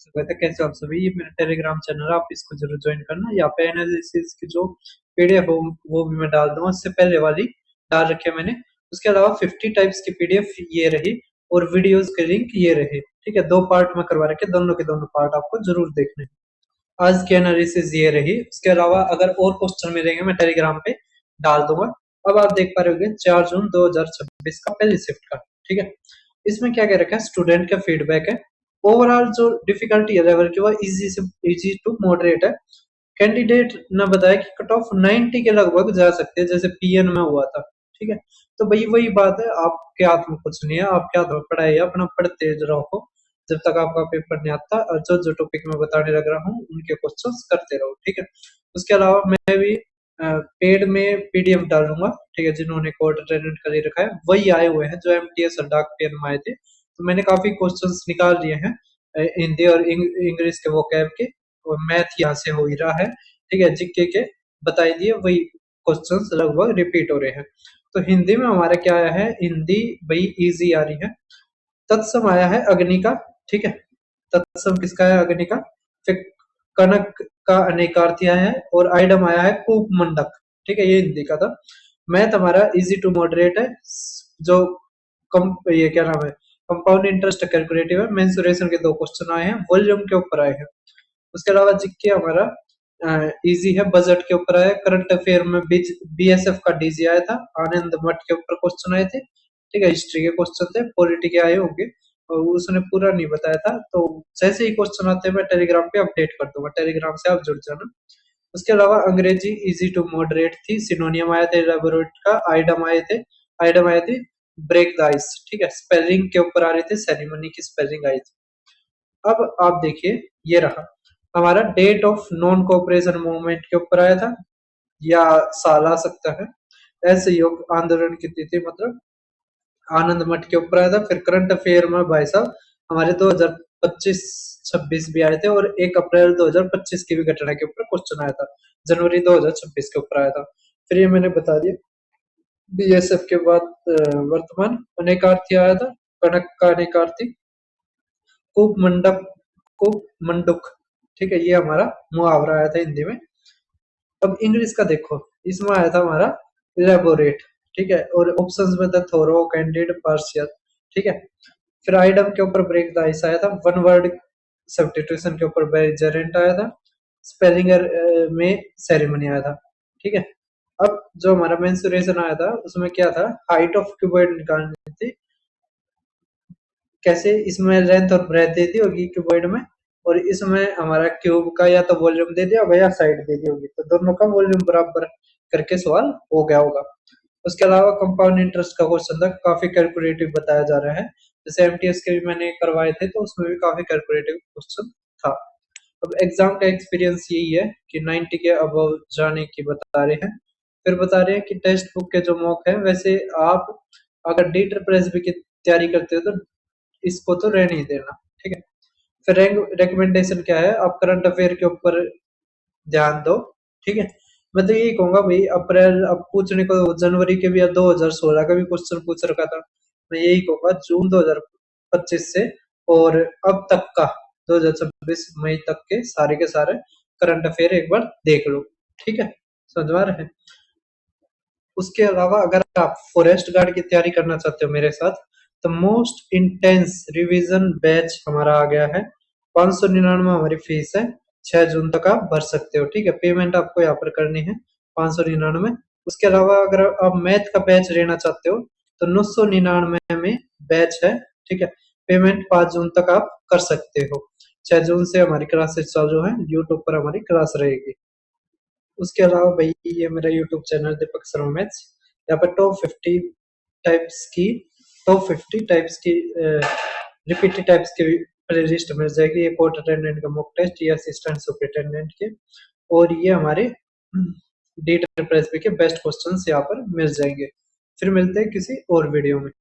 कहते कैसे हो आप सभी। ये मेरा टेलीग्राम चैनल है, आप इसको जरूर ज्वाइन करना। यहाँ पे एनालिसिस की जो पीडीएफ हो वो भी मैं डाल दूंगा, उससे पहले वाली डाल रखी है मैंने। उसके अलावा 50 टाइप्स की पीडीएफ ये रही और वीडियोस के लिंक ये रहे। ठीक है, 2 पार्ट में करवा रखे, दोनों के दोनों पार्ट आपको जरूर देखने हैं। आज की एनालिसिस ये रही। उसके अलावा अगर और क्वेश्चन मिलेंगे मैं टेलीग्राम पे डाल दूंगा। अब आप देख पा रहे होंगे 4 जून 2026 का पहली शिफ्ट का। ठीक है, इसमें क्या कह रखा है, स्टूडेंट का फीडबैक है। ओवरऑल जो डिफिकल्टी है लेवल की वो इजी से इजी टू मॉडरेट है। कैंडिडेट ने बताया कि कट ऑफ 90 के लगभग जा सकते हैं, जैसे पीएन में हुआ था। ठीक है, तो भाई वही बात है, आपके हाथ में कुछ नहीं है, आपके हाथ में पढ़ाई है, अपना पढ़ते रहो जब तक आपका पेपर नहीं आता। और जो जो टॉपिक मैं बताने लग रहा हूँ उनके क्वेश्चंस करते रहो। ठीक है, उसके अलावा मैं भी पेड में पीडीएफ डालूंगा। ठीक है, जिन्होंने कोड अटेंडेंट कर ही रखा है वही आए हुए हैं जो एमटीएस और डाक पेन में आए थे। तो मैंने काफी क्वेश्चंस निकाल लिए हैं हिंदी और इंग्लिश के वोकैब के, और मैथ यहाँ से हो ही रहा है। ठीक है, जीके के बताई दिए वही क्वेश्चंस लगभग रिपीट हो रहे हैं। तो हिंदी में हमारा क्या आया है, हिंदी भाई इजी आ रही है। तत्सम आया है अग्नि का। ठीक है, तत्सम किसका है, अग्नि का। फिर कनक का अनेकार्थी आया है और आइडम आया है कूप मंडक। ठीक है, ये हिंदी का था। मैथ हमारा इजी टू मॉडरेट है। जो कम ये क्या नाम है, कंपाउंड इंटरेस्ट कैलकुलेटिव है। मेंसुरेशन के 2 क्वेश्चन आए हैं, वॉल्यूम के ऊपर आए हैं। उसके अलावा जीके हमारा इजी है, बजट के ऊपर आया। करंट अफेयर में बीएसएफ का डीजी आया था। आनंद मठ के ऊपर क्वेश्चन आए थे। ठीक है, हिस्ट्री के क्वेश्चन थे, पॉलिटी के आए होंगे और उसने पूरा नहीं बताया था। तो जैसे ही क्वेश्चन आते हैं मैं टेलीग्राम पे अपडेट कर दूंगा, टेलीग्राम से आप जुड़ जाना। उसके अलावा अंग्रेजी इजी टू मॉडरेट थी। सिनोनियम आए थे एलाबोरेट का। आइडम आए थे, आइडम आए थे ब्रेक द आइस। ठीक है, स्पेलिंग के ऊपर आ रहे थे, सेरेमनी की स्पेलिंग आई थी। अब आप देखिए, ये रहा हमारा date of non cooperation movement के ऊपर आया था, या साल आ सकता है। असहयोग आंदोलन की तिथि मतलब आनंद मठ के ऊपर आया था। फिर करंट अफेयर में भाई साहब हमारे 2025-26 भी आए थे, और 1 अप्रैल 2025 की भी घटना के ऊपर क्वेश्चन आया था। जनवरी 2026 के ऊपर आया था। फिर ये मैंने बता दिया। बीएसएफ के बाद वर्तमान अनेकार्थी आया था, कनक का अनेकार्थी। कूप मंडप, कूप मंडुक। ठीक है, ये हमारा मुहावरा आया था हिंदी में। अब इंग्लिश का देखो, इसमें आया था हमारा इलेबोरेट। ठीक है, और ऑप्शंस में था थोरो, कैंडिड, पार्शियल। ठीक है, फिर आइडम के ऊपर ब्रेक द आइस आया था। वन वर्ड सब्स्टिट्यूशन के ऊपर बेरिजेंट आया था। स्पेलिंग में सेरेमनी आया था। ठीक है, अब जो हमारा मेंसुरेशन आया था उसमें क्या था, हाइट ऑफ क्यूबॉइड निकालनी थी। कैसे, इसमें लेंथ और ब्रेथ दे दी होगी क्यूबॉइड में, और इसमें हमारा क्यूब का या तो वॉल्यूम दे दिया होगा या साइड दे दी होगी, तो दोनों का वॉल्यूम बराबर करके सवाल हो गया होगा। उसके अलावा कंपाउंड इंटरेस्ट का क्वेश्चन था, काफी कैलकुलेटिव बताया जा रहा है। जैसे एमटीएस के भी मैंने करवाए थे तो उसमें भी काफी कैलकुलेटिव क्वेश्चन था। अब एग्जाम का एक्सपीरियंस यही है कि 90 के अबव जाने की बता रहे हैं। फिर बता रहे हैं कि टेक्स्ट बुक के जो मॉक है, वैसे आप अगर डी ट्रिपल एस बी की तैयारी करते हो तो इसको तो रहने ही देना। ठीक है, फिर रिकमेंडेशन क्या है, आप करंट अफेयर के ऊपर ध्यान दो। ठीक है, मैं तो यही कहूंगा भाई, अप्रैल अब पूछने को जनवरी के भी या 2016 का भी क्वेश्चन पूछ रखा था। मैं यही कहूंगा जून 2025 से और अब तक का 2026 मई तक के सारे करंट अफेयर एक बार देख लो। ठीक है, समझ आ रहे हैं। उसके अलावा अगर आप फॉरेस्ट गार्ड की तैयारी करना चाहते हो मेरे साथ, तो मोस्ट इंटेंस रिवीजन बैच हमारा आ गया है। 599 हमारी फीस है। 6 जून तक आप भर सकते हो। ठीक है, पेमेंट आपको यहाँ पर करनी है 599। उसके अलावा अगर आप मैथ का बैच लेना चाहते हो तो 999 में बैच है। ठीक है, पेमेंट 5 जून तक आप कर सकते हो। 6 जून से हमारी क्लासेस चालू है, यूट्यूब पर हमारी क्लास रहेगी। उसके अलावा भाई ये मेरा YouTube channel Deepak Sharma maths, यहाँ पर टॉप 50 टाइप्स की रिपीटेड टाइप्स की प्ले लिस्ट मिल जाएगी। ये कोर्ट अटेंडेंट का मॉक टेस्ट, ये असिस्टेंट सुपरिटेंडेंट के, और ये हमारे डी ट्रिपल एस बी के बेस्ट क्वेश्चंस यहाँ पर मिल जाएंगे। फिर मिलते हैं किसी और वीडियो में।